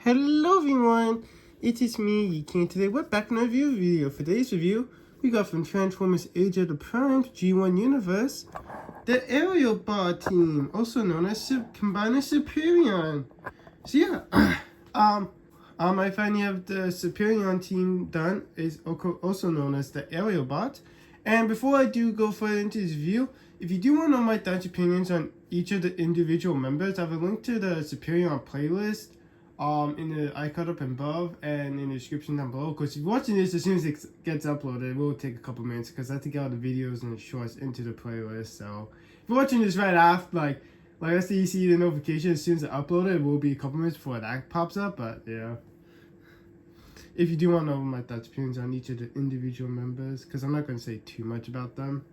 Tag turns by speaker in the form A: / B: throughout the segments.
A: Hello everyone, it is me, Yeeky, and today we're back in a review video. For today's review, we got from Transformers Age of the Primes G1 Universe, the Aerial Bar team, also known as Combiner Superion. So yeah, I finally have the Superion team done, is also known as the Aerial Bot. And before I do go further into this review, if you do want to know my thoughts and opinions on each of the individual members, I have a link to the Superion playlist in the icon up above and in the description down below. Because if you're watching this as soon as it gets uploaded, it will take a couple minutes because I have to get all the videos and the shorts into the playlist. So if you're watching this right after, like let's say you see the notification as soon as I upload it, it will be a couple minutes before that pops up. But yeah, if you do want to know my thoughts and opinions on each of the individual members, because I'm not going to say too much about them.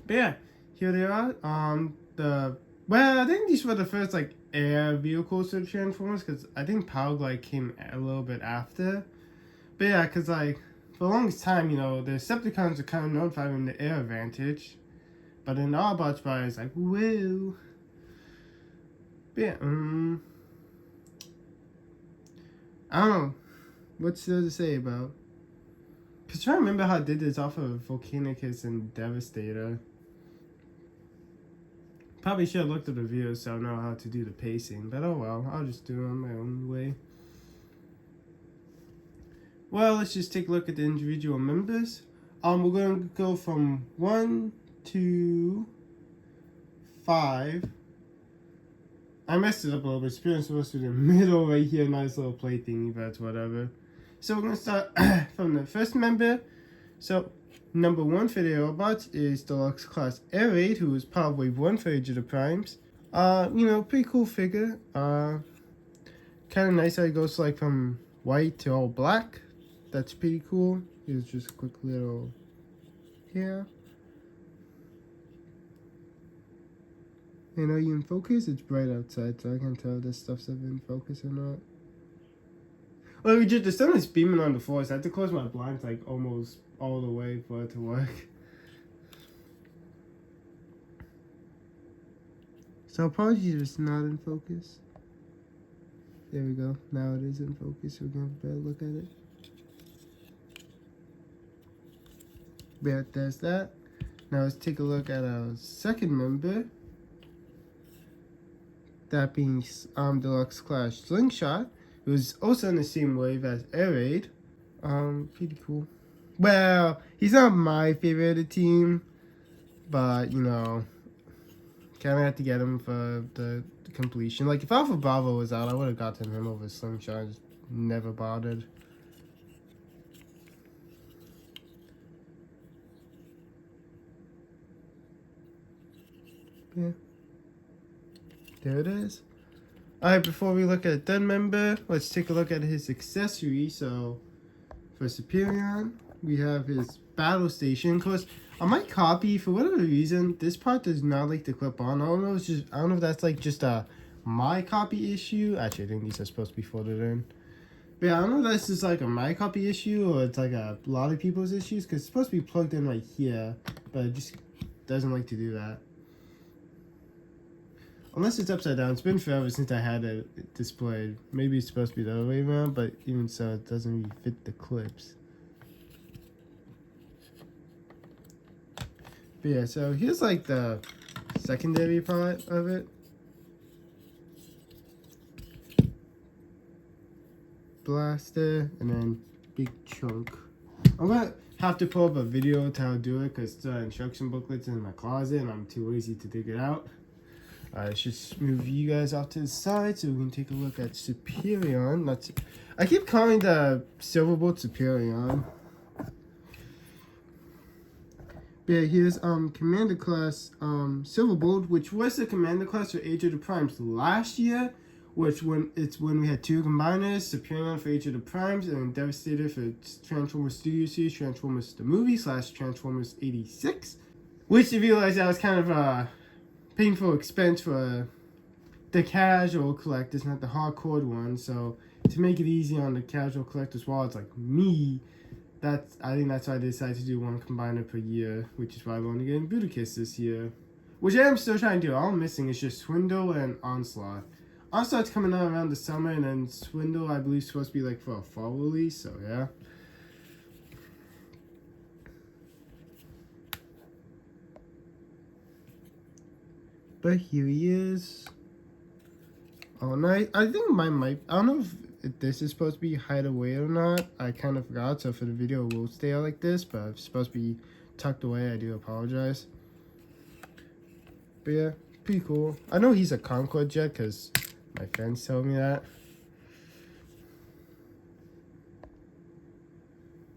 A: But yeah, here they are. I think these were the first air vehicles of Transformers, because I think Power Glide came a little bit after. But yeah, because for the longest time, the Decepticons are kind of known for having the air advantage, but in the Autobots bar, it's like, whoa. But yeah, I don't know what's there to say about. Because trying to remember how I did this off of Volcanicus and Devastator. Probably should have looked at the videos so I know how to do the pacing, but oh well, I'll just do it on my own way. Well, let's just take a look at the individual members. We're going to go from 1 to 5. I messed it up a little bit. Superior's supposed to be in the middle right here, nice little play thingy, but whatever. So we're going to start from the first member. So number 1 for the Autobots is Deluxe Class Air Raid, who is part of Wave 1 for Age of the Primes. Pretty cool figure. Kind of nice how it goes from white to all black. That's pretty cool. Here's just a quick little here. And are you in focus? It's bright outside, so I can't tell if this stuff's in focus or not. Well, the sun is beaming on the floor, so I have to close my blinds almost all the way for it to work. So apologies if it's not in focus. There we go. Now it is in focus, so we're going to have a better look at it. Yeah, there's that. Now let's take a look at our second member. That being Deluxe Class Slingshot. It was also in the same wave as Air Raid. Pretty cool. Well, he's not my favorite of the team, but kind of had to get him for the completion. If Alpha Bravo was out, I would have gotten him over Slingshot. I just never bothered. Yeah. There it is. Alright, before we look at a third member, let's take a look at his accessory. So, for Superion, we have his battle station. Because on my copy, for whatever reason, this part does not like to clip on. I don't know if that's just a my copy issue. Actually, I think these are supposed to be folded in. But yeah, I don't know if that's just a my copy issue or it's a lot of people's issues. Because it's supposed to be plugged in right here, but it just doesn't like to do that. Unless it's upside down. It's been forever since I had it displayed. Maybe it's supposed to be the other way around, but even so, it doesn't really fit the clips. But yeah, so here's the secondary part of it. Blaster, and then big chunk. I'm gonna have to pull up a video to how to do it because the instruction booklet's in my closet and I'm too lazy to dig it out. Let's just move you guys off to the side so we can take a look at Superion. I keep calling the Silverbolt Superion. But yeah, here's Commander Class Silverbolt, which was the Commander Class for Age of the Primes last year, when we had 2 combiners, Superion for Age of the Primes and Devastator for Transformers Studio Series, Transformers the Movie / Transformers 86. Which, if you realize, that was kind of a painful expense for the casual collectors, not the hardcore one. So to make it easy on the casual collectors' wallets like me, I think that's why I decided to do 1 combiner per year, which is why I'm only getting Budicus this year. Which I am still trying to do. All I'm missing is just Swindle and Onslaught. Also, it's coming out around the summer, and then Swindle, I believe, is supposed to be like for a fall release. So yeah. But here he is. Oh, nice. I think my mic, I don't know if this is supposed to be hideaway or not. I kind of forgot, so for the video it will stay out like this, but if it's supposed to be tucked away, I do apologize. But yeah, pretty cool. I know he's a Concorde jet because my friends told me that.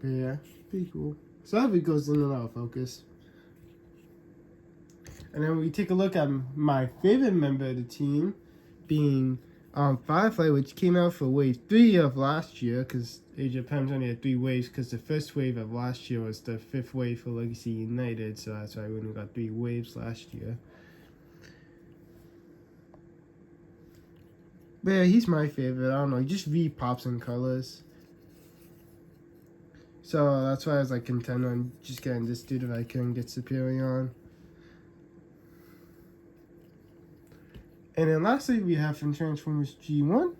A: But yeah, pretty cool. So that goes in and out of focus. And then we take a look at my favorite member of the team, being Firefly, which came out for wave 3 of last year, because Age of Pem's only had 3 waves, because the first wave of last year was the 5th wave for Legacy United, so that's why we only got 3 waves last year. But yeah, he's my favorite. I don't know, he just pops in colors. So that's why I was like content on just getting this dude if I couldn't get Superion. And then lastly, we have from Transformers G1,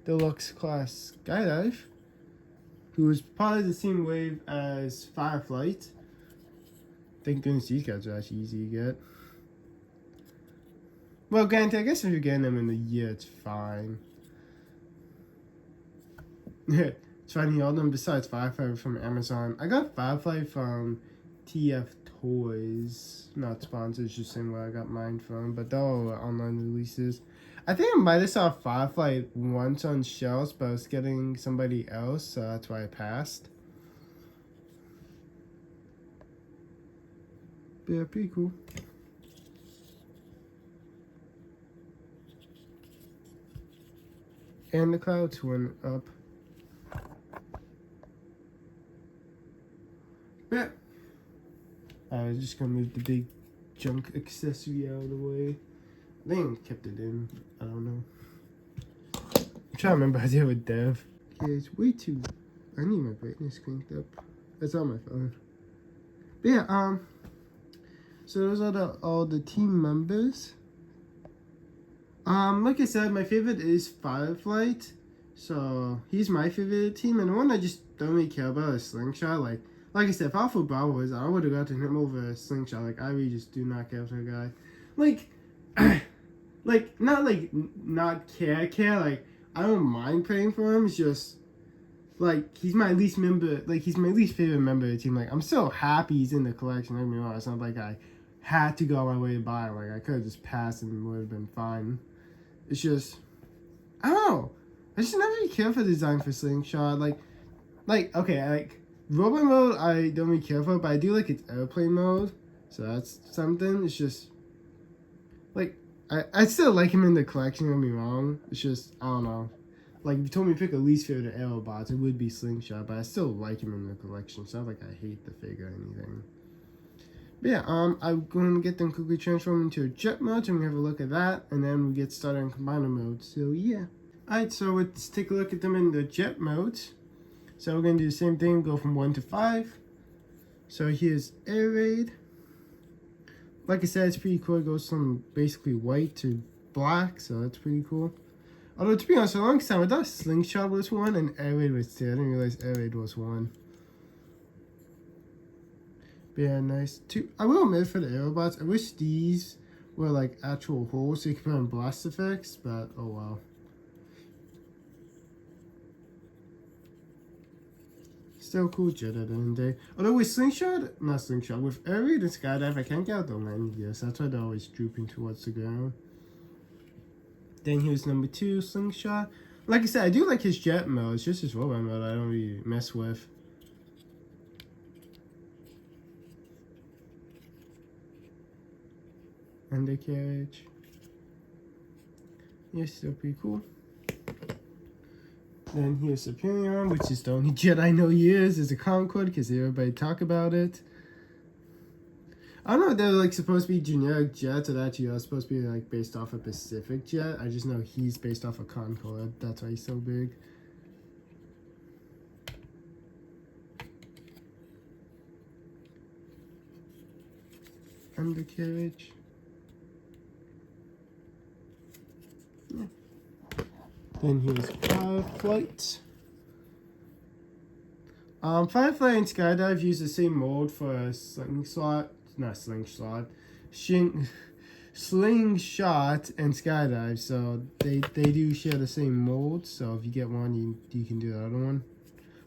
A: Deluxe Class Skydive, who is part of the same wave as Fireflight. Thank goodness these guys are actually easy to get. Well, granted, I guess if you're getting them in the year, it's fine. It's finding all of them besides Firefly from Amazon. I got Firefly from TF Toys. Not sponsored, just saying where I got mine from. But they're all online releases. I think I might have saw Firefly once on shelves, but I was getting somebody else, so that's why I passed. But yeah, pretty cool. And the clouds went up. Yeah. I was just gonna move the big junk accessory out of the way. I think I kept it in. I don't know. I'm trying to remember how to deal with Dev. Okay, it's way too. I need my brightness cranked up. That's on my phone. But yeah, so those are all the team members. Like I said, my favorite is Fireflight. So he's my favorite team, and the one I just don't really care about is Slingshot. Like I said, if Alpha Bravo was, I would have gotten him over a Slingshot. Like, I really just do not care for the guy. Like, not care. Like, I don't mind playing for him. It's just, like, he's my least favorite member of the team. Like, I'm so happy he's in the collection. Don't get me wrong. It's not like I had to go on my way to buy him. Like, I could have just passed and would have been fine. It's just, I don't know. I just never really care for the design for Slingshot. Okay, Robot mode, I don't really care for, but I do like its airplane mode, so that's something. It's just, like, I still like him in the collection, don't get me wrong. It's just, I don't know. Like, if you told me to pick a least favorite Aerobots, it would be Slingshot, but I still like him in the collection. It's not like I hate the figure or anything. But yeah, I'm going to get them quickly transformed into a jet mode, so I'm going to have a look at that, and then we get started on combiner mode, so yeah. Alright, so let's take a look at them in the jet mode. So we're going to do the same thing, go from 1 to 5. So here's Air Raid. Like I said, it's pretty cool. It goes from basically white to black, so that's pretty cool. Although, to be honest, for a long time, I thought Slingshot was 1 and Air Raid was 2. I didn't realize Air Raid was 1. But yeah, nice. I will admit, for the Aerobots, I wish these were like actual holes so you could put on blast effects, but oh wow. Still cool jet at the end of the day. Although with with Air Raid and Skydive, I can't get out the landing gear, so that's why they're always drooping towards the ground. Then here's number 2, Slingshot. Like I said, I do like his jet mode. It's just his robot mode I don't really mess with. Undercarriage. Yeah, still pretty cool. Then here's Superion, which is the only jet I know he is a Concorde, because everybody talk about it. I don't know if they're like supposed to be generic jets, or that are supposed to be like based off a Pacific jet. I just know he's based off a Concorde. That's why he's so big. Undercarriage. Yeah. Then here's Fireflight. Firefly and Skydive use the same mold for a slingshot and Skydive, so they do share the same mold. So if you get one, you can do the other one.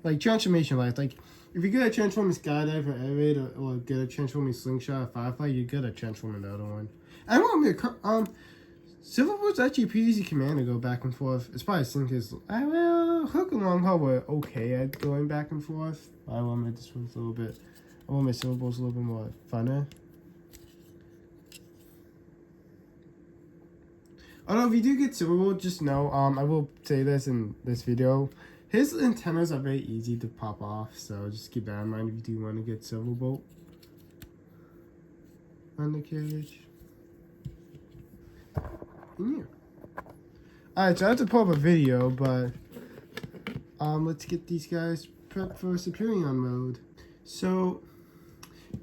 A: Like transformation life, like if you get a transforming Skydive or air raid or get a transforming slingshot or Firefly, you get a transforming the other one. I want me to Silverboat's actually a pretty easy command to go back and forth. It's probably because Hook and Longhaul were okay at going back and forth. I want my this one's a little bit. I want my Silverboat's a little bit more funner. Although if you do get Silverboat, just know I will say this in this video. His antennas are very easy to pop off, so just keep that in mind if you do want to get Silverboat undercarriage. Yeah. Alright, so I have to pull up a video, but let's get these guys prepped for Superion mode. So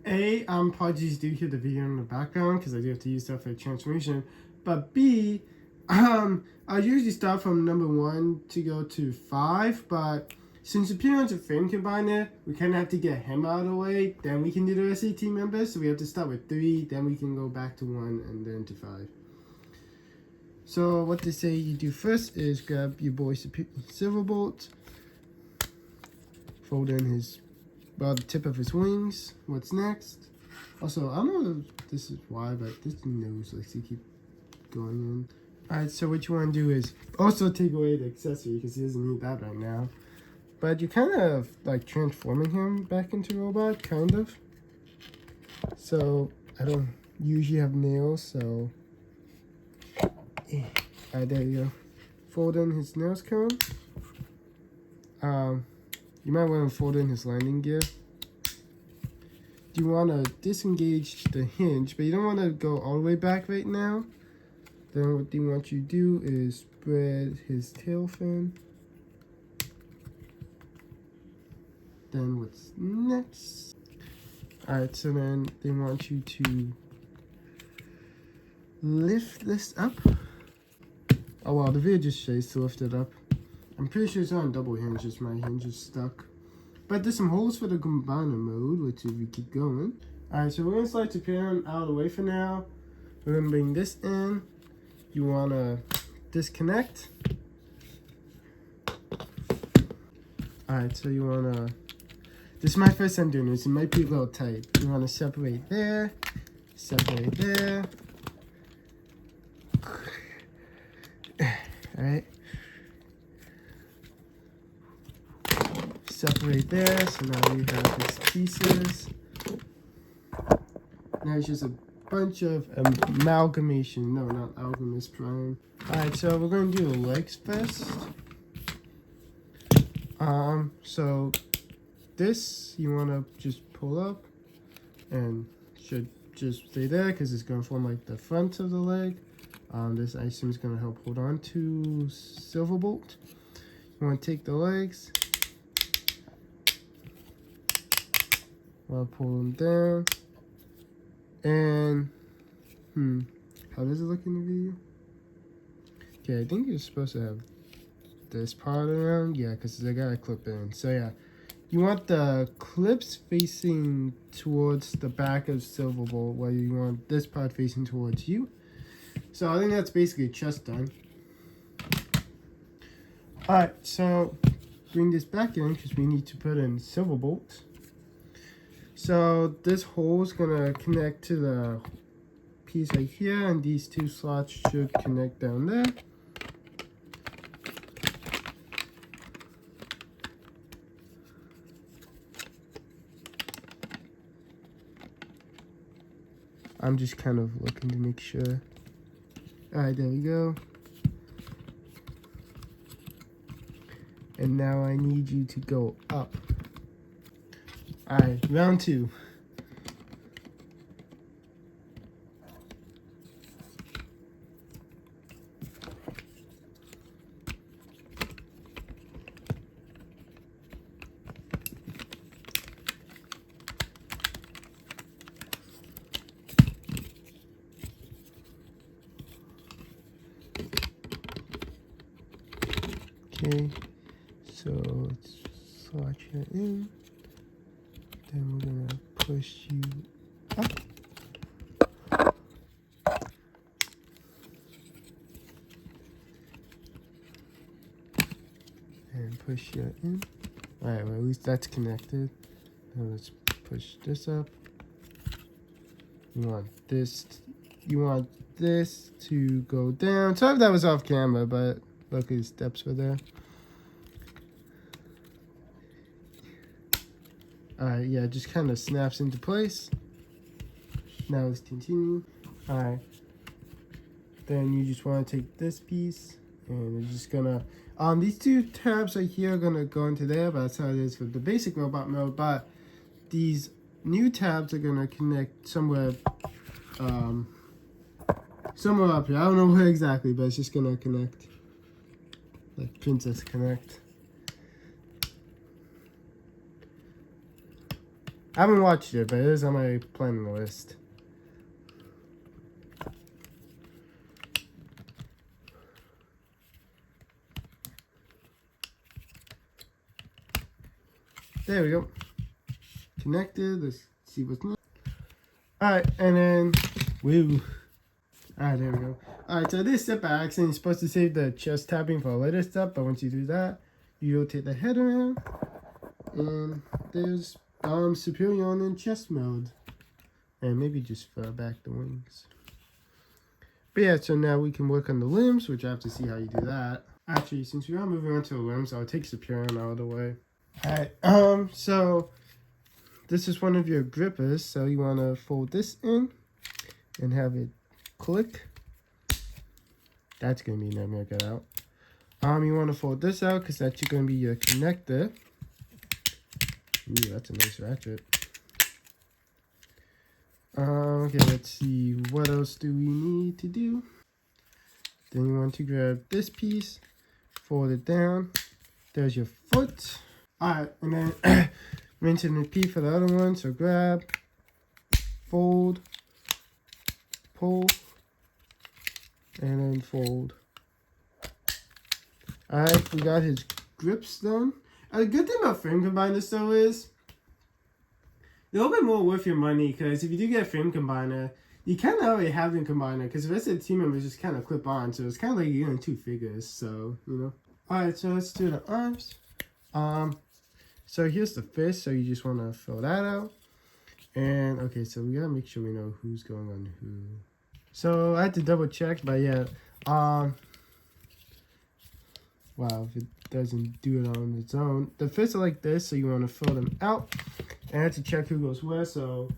A: apologies do hear the video in the background because I do have to use stuff for transformation. But B, I usually start from number 1 to go to 5, but since Superion's a frame combiner, we kind of have to get him out of the way. Then we can do the rest of the team members. So we have to start with 3, then we can go back to 1 and then to 5. So what they say you do first is grab your boy Silverbolt, fold in the tip of his wings. What's next? Also, I don't know if this is why, but this nose likes to keep going in. Alright, so what you want to do is also take away the accessory because he doesn't need that right now. But you're kind of like transforming him back into a robot, kind of. So I don't usually have nails, so. Alright, there you go. Fold in his nose cone. You might want to fold in his landing gear. You want to disengage the hinge, but you don't want to go all the way back right now. Then what they want you to do is spread his tail fin. Then what's next? Alright, so then they want you to lift this up. Oh wow, the video just says to lift it up. I'm pretty sure it's on double hinges, my hinge is stuck. But there's some holes for the combiner mode, which if we keep going. Alright, so we're gonna slide Superion out of the way for now. We're gonna bring this in. You wanna disconnect. Alright, so you wanna, this is my first time doing this, it might be a little tight. You wanna separate there, separate there. Alright. Separate there, so now we have these pieces. Now it's just a bunch of amalgamation. No, not alchemist prime. Alright, so we're gonna do the legs first. So this you wanna just pull up and should just stay there because it's gonna form like the front of the leg. This I assume is gonna help hold on to Silverbolt. You wanna take the legs. Wanna pull them down. And how does it look in the video? Okay, I think you're supposed to have this part around. Yeah, because they got a clip in. So yeah, you want the clips facing towards the back of Silverbolt, while you want this part facing towards you. So I think that's basically just done. Alright, so bring this back in because we need to put in Silverbolt. So this hole is gonna connect to the piece right here, and these two slots should connect down there. I'm just kind of looking to make sure. Alright, there we go. And now I need you to go up. Alright, round 2. Okay, so let's slot you in. Then we're gonna push you up. And push you in. Alright, well at least that's connected. Now let's push this up. You want this to go down. Sorry if that was off camera, but luckily the steps were there. Alright, yeah, it just kind of snaps into place. Now let's continue. Alright. Then you just want to take this piece and you're just gonna these two tabs right here are gonna go into there, but that's how it is for the basic robot mode. But these new tabs are gonna connect somewhere somewhere up here. I don't know where exactly, but it's just gonna connect like Princess Connect. I haven't watched it, but it is on my planning list. There we go. Connected. Let's see what's new. Alright, and then woo. Alright, there we go. Alright, so this step by accident, you're supposed to save the chest tapping for a later step, but once you do that, you rotate the head around, and there's Superion in chest mode. And maybe just fur back the wings. But yeah, so now we can work on the limbs, which I have to see how you do that. Actually, since we are moving on to the limbs, I'll take Superion out of the way. Alright, so this is one of your grippers, so you want to fold this in and have it click. That's going to be a nightmare to get out. You want to fold this out because that's going to be your connector. Ooh, that's a nice ratchet. Okay, let's see. What else do we need to do? Then you want to grab this piece, fold it down. There's your foot. Alright, and then rinse and repeat for the other one. So grab, fold, pull, and then fold. Alright, we got his grips done. The good thing about frame combiners though is they're a little bit more worth your money, because if you do get a frame combiner, you kind of already have the combiner, because the rest of the team members just kind of clip on, so it's kind of like you're doing two figures, so, you know. Alright, so let's do the arms. So here's the fist, so you just want to fill that out. And, okay, so we gotta make sure we know who's going on who. So I had to double check, but yeah, wow, if it doesn't do it on its own. The fists are like this, so you want to fill them out. And I had to check who goes where, so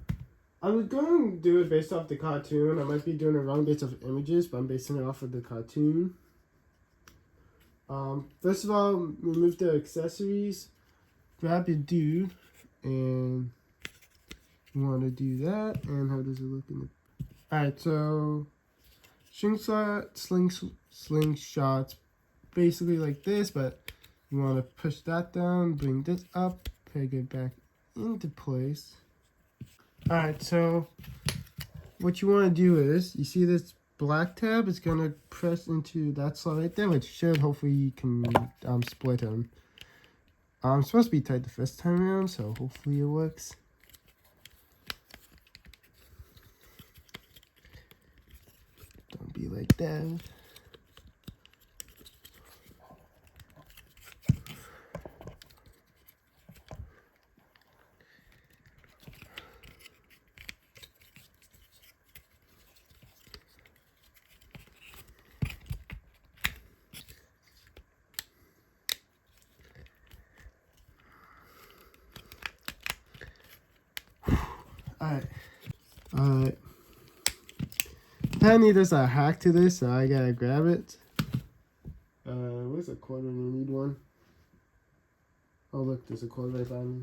A: I was going to do it based off the cartoon. I might be doing it wrong based off images, but I'm basing it off of the cartoon. First of all, remove the accessories. Grab your dude, and you want to do that. And how does it look in the... Alright, so slingshots, basically like this, but you want to push that down, bring this up, peg it back into place. Alright, so what you want to do is, you see this black tab is going to press into that slot right there, which should hopefully you can split them. It's supposed to be tight the first time around, so hopefully it works. Don't be like that. Alright. Apparently there's a hack to this, so I gotta grab it. Where's a quarter? You need one. Oh look, there's a quarter right by me.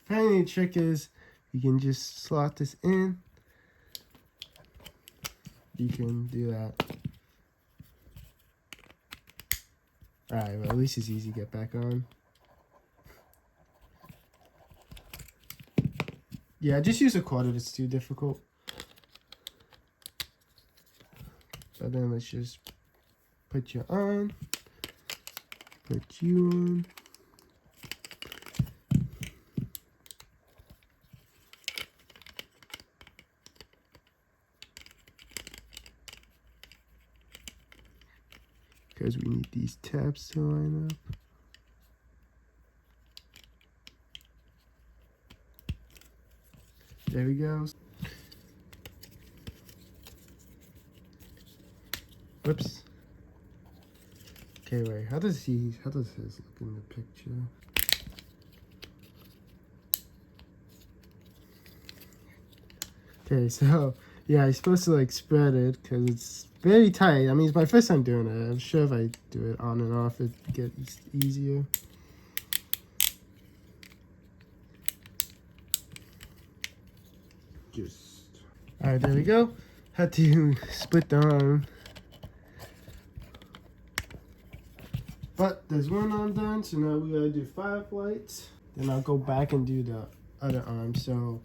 A: Apparently the trick is you can just slot this in. You can do that. Alright, well at least it's easy to get back on. Yeah, just use a quarter if it's too difficult. But then let's just put you on. Put you on. Because we need these tabs to line up. There we go. Whoops. Okay, wait. How does this look in the picture? Okay, so yeah, I'm supposed to like spread it because it's very tight. I mean, it's my first time doing it. I'm sure if I do it on and off, it gets easier. Alright, there we go. Had to split the arm. But there's one arm done, so now we gotta do fireflights. Then I'll go back and do the other arm. So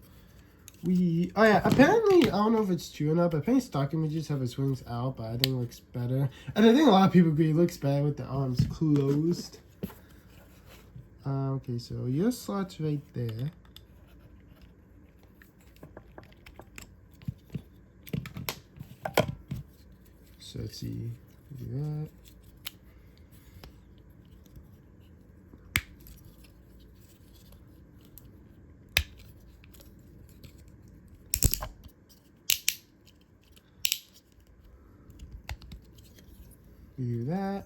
A: oh yeah, apparently, I don't know if it's true or not, but apparently stock images have its wings out, but I think it looks better. And I think a lot of people agree it looks better with the arms closed. Okay, so your slot's right there. So let's see, do that. We do that.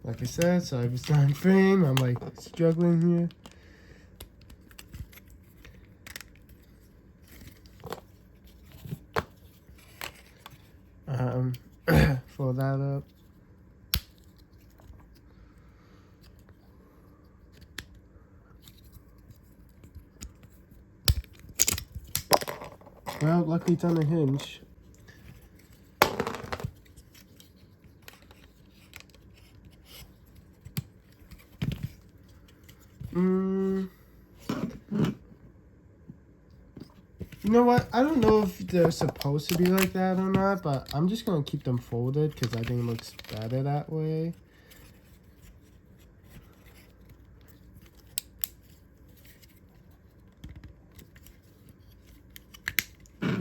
A: Like I said, so I was on frame. I'm like struggling here. Fold that up. Well, luckily it's on a hinge. You know what? I don't know if they're supposed to be like that or not, but I'm just going to keep them folded because I think it looks better that way.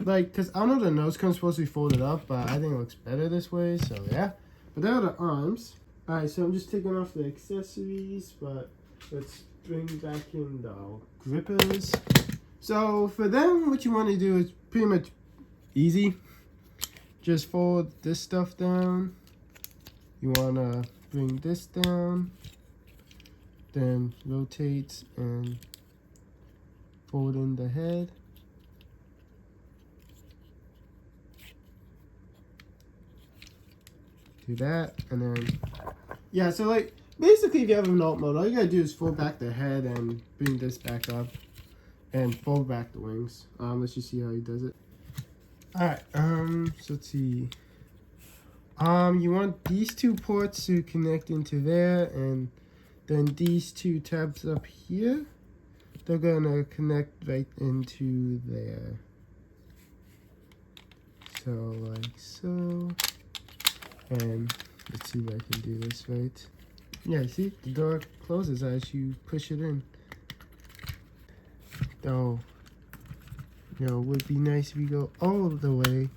A: Like, because I don't know if the nose cone's supposed to be folded up, but I think it looks better this way, so yeah. But there are the arms. Alright, so I'm just taking off the accessories, but let's bring back in the grippers. So for them, what you want to do is pretty much easy. Just fold this stuff down. You want to bring this down. Then rotate and fold in the head. Do that, and then yeah, so like basically if you have an alt mode, all you gotta do is fold back the head and bring this back up and fold back the wings. Let's just see how he does it. Alright, so let's see. You want these two ports to connect into there, and then these two tabs up here, they're gonna connect right into there. So like so. And let's see if I can do this right. Yeah, see, the door closes as you push it in. Oh, you know, it would be nice if we go all the way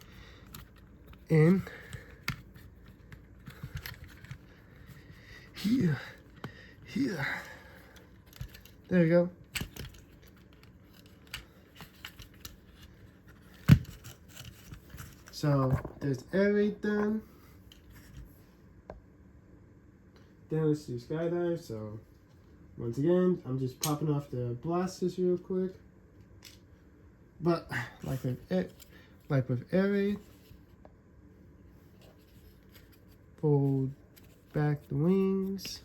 A: in. Here, here. There we go. So there's airway done. Then let's do skydive. So once again, I'm just popping off the blasters real quick. But like with airway, fold back the wings,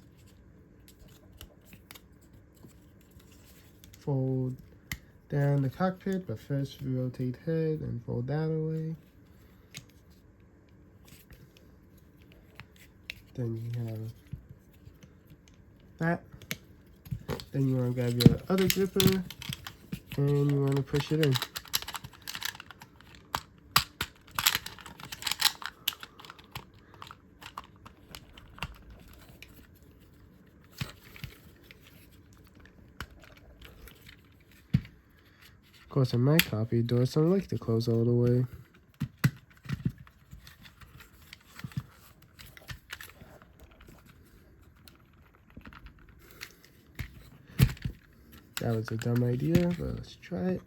A: fold down the cockpit, but first rotate head and fold that away. Then you have that. Then you want to grab your other gripper and you want to push it in. course, I might copy the door, so I like to close all the way. That was a dumb idea, but let's try it.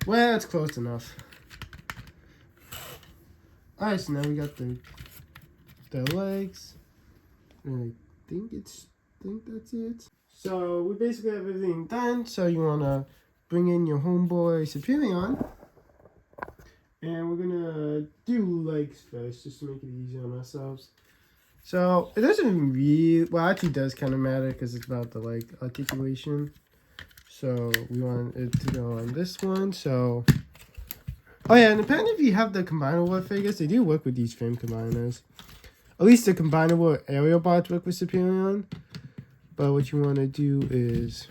A: Well, that's close enough. Alright, so now we got the legs. And I think that's it. So we basically have everything done. So you wanna bring in your homeboy Superion. And we're gonna do legs first, just to make it easier on ourselves. So it doesn't really, well, actually does kind of matter because it's about the like articulation. So we want it to go on this one. So, oh yeah, and apparently if you have the combinable figures, they do work with these frame combiners. At least the combinable aerial bots work with Superion. But what you want to do is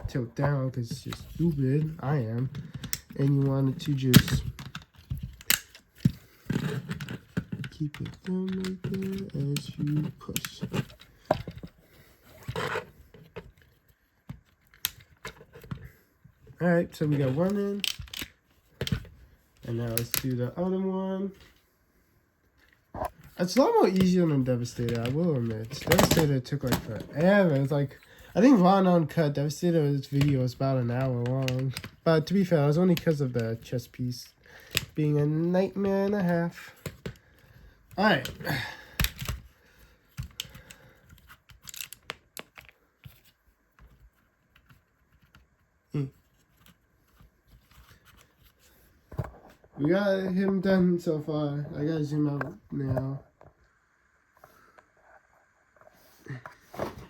A: tilt down because it's just stupid. I am. And you want it to just keep it down right there as you push. Alright, so we got one in. And now let's do the other one. It's a lot more easier than Devastator, I will admit. Devastator took like forever. It's like, I think Raw and Uncut, Devastator's video was about an hour long. But to be fair, it was only because of the chest piece being a nightmare and a half. Alright. We got him done so far. I gotta zoom out now.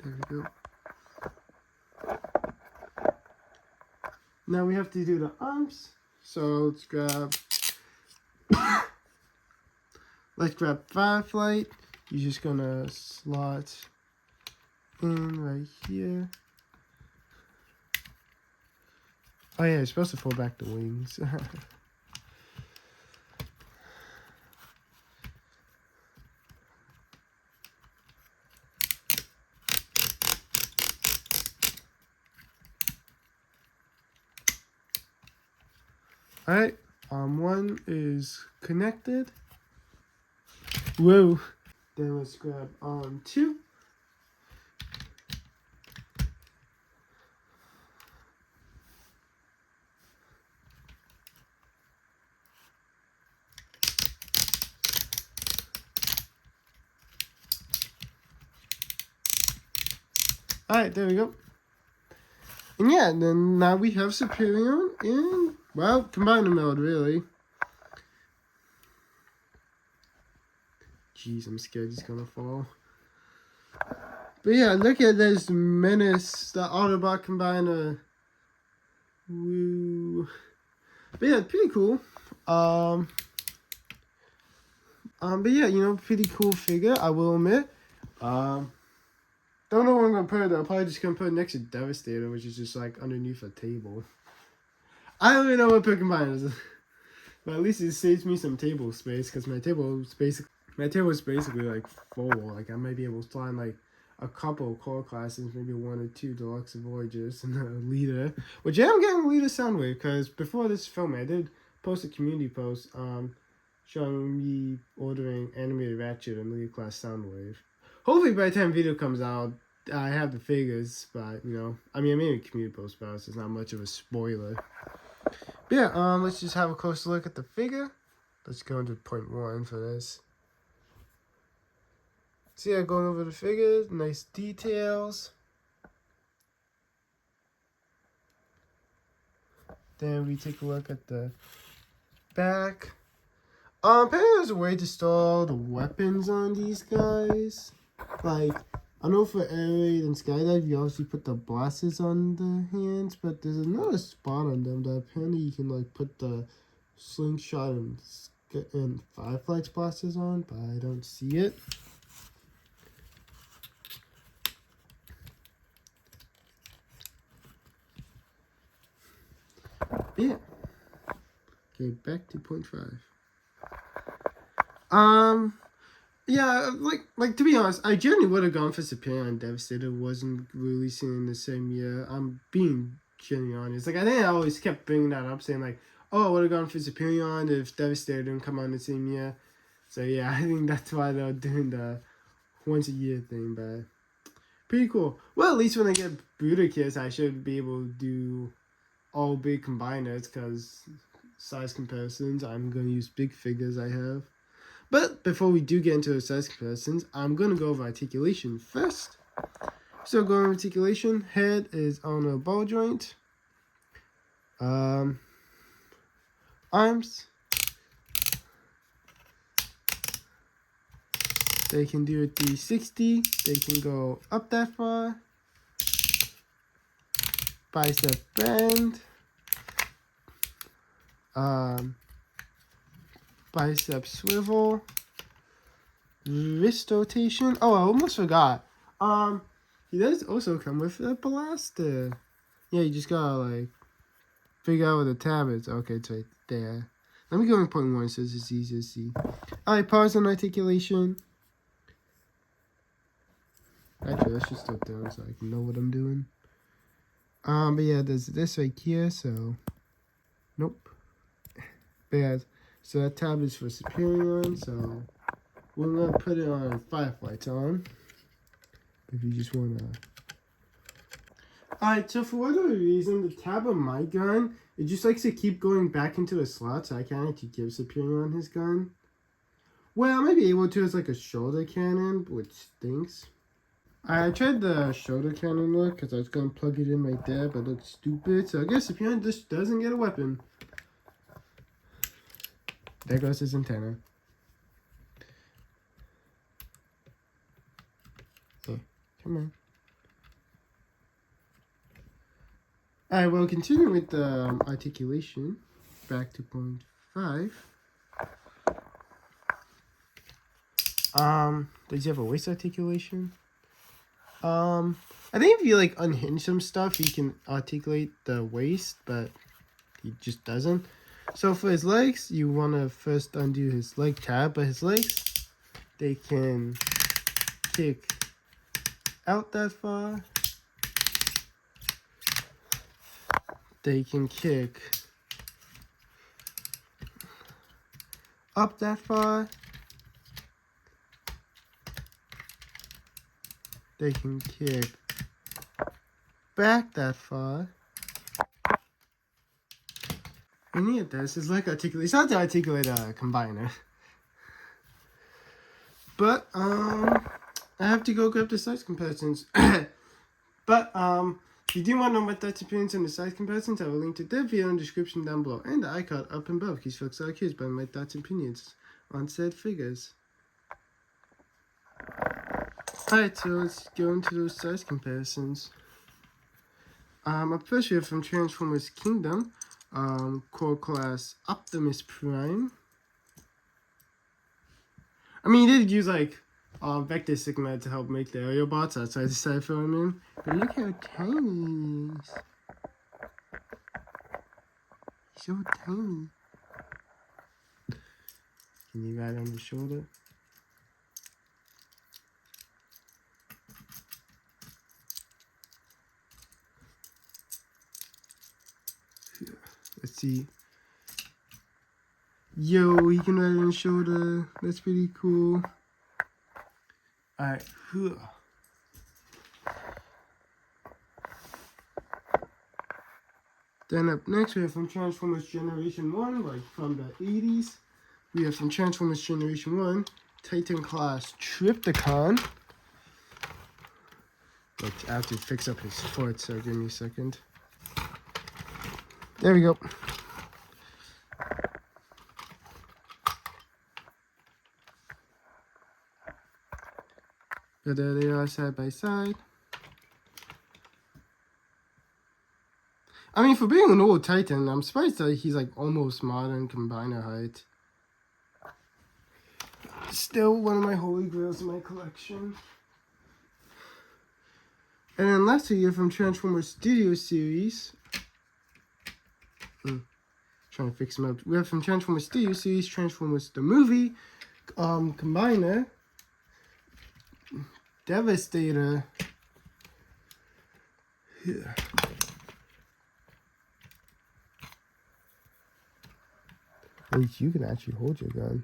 A: There we go. Now we have to do the arms. So let's grab Fireflight. You're just gonna slot in right here. Oh yeah, you're supposed to fold back the wings. Alright, one is connected. Whoa. Then let's grab two. Alright, there we go. And yeah, then now we have Superion in, well, combiner mode, really. Jeez, I'm scared he's gonna fall. But yeah, look at this menace, the Autobot combiner. Woo. But yeah, pretty cool. But yeah, you know, pretty cool figure, I will admit. Don't know where I'm gonna put it though. I'm probably just gonna put it next to Devastator, which is just like underneath a table. I don't even know what combiner is. But at least it saves me some table space, because my table is basically like full. Like I might be able to slide like a couple of core classes, maybe 1 or 2 deluxe Voyagers and a leader. Which yeah, I'm getting a leader Soundwave, because before this film I did post a community post showing me ordering animated Ratchet and leader class Soundwave. Hopefully by the time the video comes out, I have the figures, but, you know, I mean, I made a community post about it, so it's not much of a spoiler. But yeah, let's just have a closer look at the figure. Let's go into point 1 for this. So yeah, going over the figure, nice details. Then we take a look at the back. Apparently there's a way to store the weapons on these guys. Like, I know for air raid and skydive, you obviously put the blasters on the hands, but there's another spot on them that apparently you can like put the slingshot and Fireflight's blasters on, but I don't see it. Yeah. Okay, back to point 5. Yeah, like to be honest, I generally would have gone for Superion and Devastator wasn't releasing in the same year. I'm being Superion is. Like, I think I always kept bringing that up, saying, like, oh, I would have gone for Superion if Devastator didn't come out in the same year. So, yeah, I think that's why they're doing the once-a-year thing, but pretty cool. Well, at least when I get Bruticus, I should be able to do all big combiners, because size comparisons, I'm going to use big figures I have. But before we do get into the size comparisons, I'm going to go over articulation first. So going over articulation, head is on a ball joint. Arms, they can do a 360. They can go up that far. Bicep bend. Bicep swivel. Wrist rotation. Oh, I almost forgot. He does also come with a blaster. Yeah, you just gotta, like, figure out where the tab is. Okay, it's right there. Let me go in point 1 so it's easier to see. Alright, pause on articulation. Actually, let's just stop down so I can know what I'm doing. But yeah, there's this right here, so... Nope. But yeah, so that tab is for Superion, so... We're gonna put it on Fireflight on. If you just wanna... Alright, so for whatever reason, the tab on my gun, it just likes to keep going back into the slot, so I can't actually give Superion his gun. Well, I might be able to as like a shoulder cannon, which stinks. I tried the shoulder cannon look, because I was going to plug it in right there, but it looks stupid, so I guess Superion just doesn't get a weapon. There goes his antenna. Hey, come on. Alright, well, continuing with the articulation, back to point 5. Does he have a waist articulation? I think if you, like, unhinge some stuff, he can articulate the waist, but he just doesn't. So for his legs, you want to first undo his leg tab, but his legs, they can kick out that far. They can kick up that far. They can kick back that far. And yeah, this is like articulate. It's not to articulate a combiner. But I have to go grab the size comparisons. But if you do want to know what that's appearance and the size comparisons, I will link to their video in the description down below and the iCard up above, because folks are curious about my thoughts and opinions on said figures. Alright, so let's go into those size comparisons. Up first we have from Transformers Kingdom, Core Class Optimus Prime. I mean, he did use like Vector Sigma to help make the aerial bots, so I decided to throw him in. But look how tiny he is. He's so tiny. Can you ride on the shoulder? Let's see. Yo, he can ride on the shoulder. That's pretty cool. Alright. Then up next, we have from Transformers Generation 1, like from the 80s. We have from Transformers Generation 1, Titan Class Triptychon. Like, I have to fix up his foot, so give me a second. There we go. But there they are side by side. I mean, for being an old Titan, I'm surprised that he's like almost modern combiner height. Still one of my holy grails in my collection. And then lastly, you have from Transformers Studio Series. Trying to fix them up. We have from Transformers Studio Series, Transformers the movie, combiner, Devastator, At least you can actually hold your gun.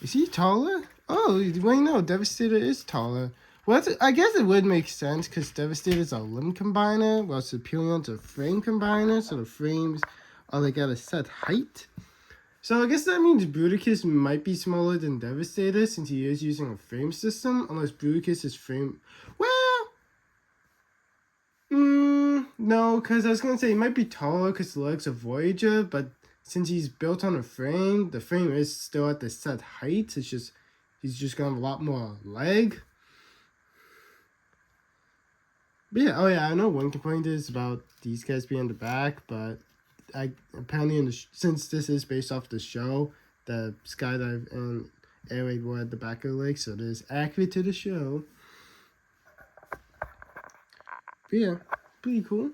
A: Is he taller? Oh, wait, no, Devastator is taller. Well, I guess it would make sense because Devastator's a limb combiner, while Superion's a frame combiner, so the frames are like at a set height. So I guess that means Bruticus might be smaller than Devastator since he is using a frame system, unless Bruticus is frame... Well... no, because I was going to say he might be taller because the legs are Voyager, but since he's built on a frame, the frame is still at the set height. It's just, he's just going to have a lot more leg. But yeah, oh yeah, I know one complaint is about these guys being in the back, but apparently since this is based off the show, the skydive and air raid were at the back of the lake, so it is accurate to the show. But yeah, pretty cool.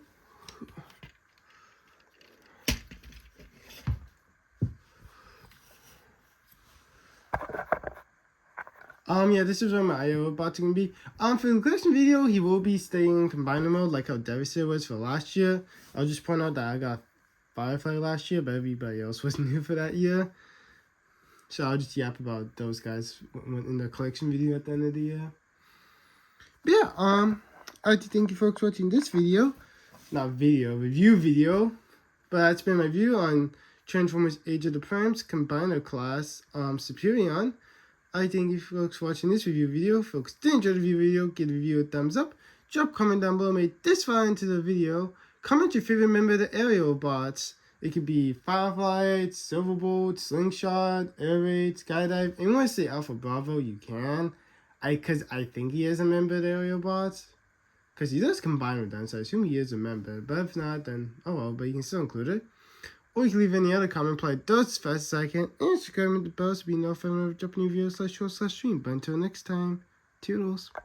A: Yeah, this is where my IO robot's gonna be. For the collection video, he will be staying in combiner mode like how Devastator was for last year. I'll just point out that I got Firefly last year, but everybody else was new for that year. So I'll just yap about those guys in the collection video at the end of the year. But yeah, I'd like to thank you folks for watching this video. Not video, review video. But that's been my view on Transformers Age of the Primes Combiner Class, Superion. I thank you folks for watching this review video. Folks, did enjoy the review video, give the video a thumbs up. Drop a comment down below, made this far into the video. Comment your favorite member of the aerial bots. It could be Firefly, Silverbolt, Slingshot, Air Raid, Skydive. If you want to say Alpha Bravo, you can. Because I think he is a member of the aerial bots. Because he does combine with them, so I assume he is a member. But if not, then oh well, but you can still include it. Or you can leave any other comment, reply those as fast as I can, and subscribe to the bell to be notified whenever I drop a new video /show/stream. But until next time, toodles.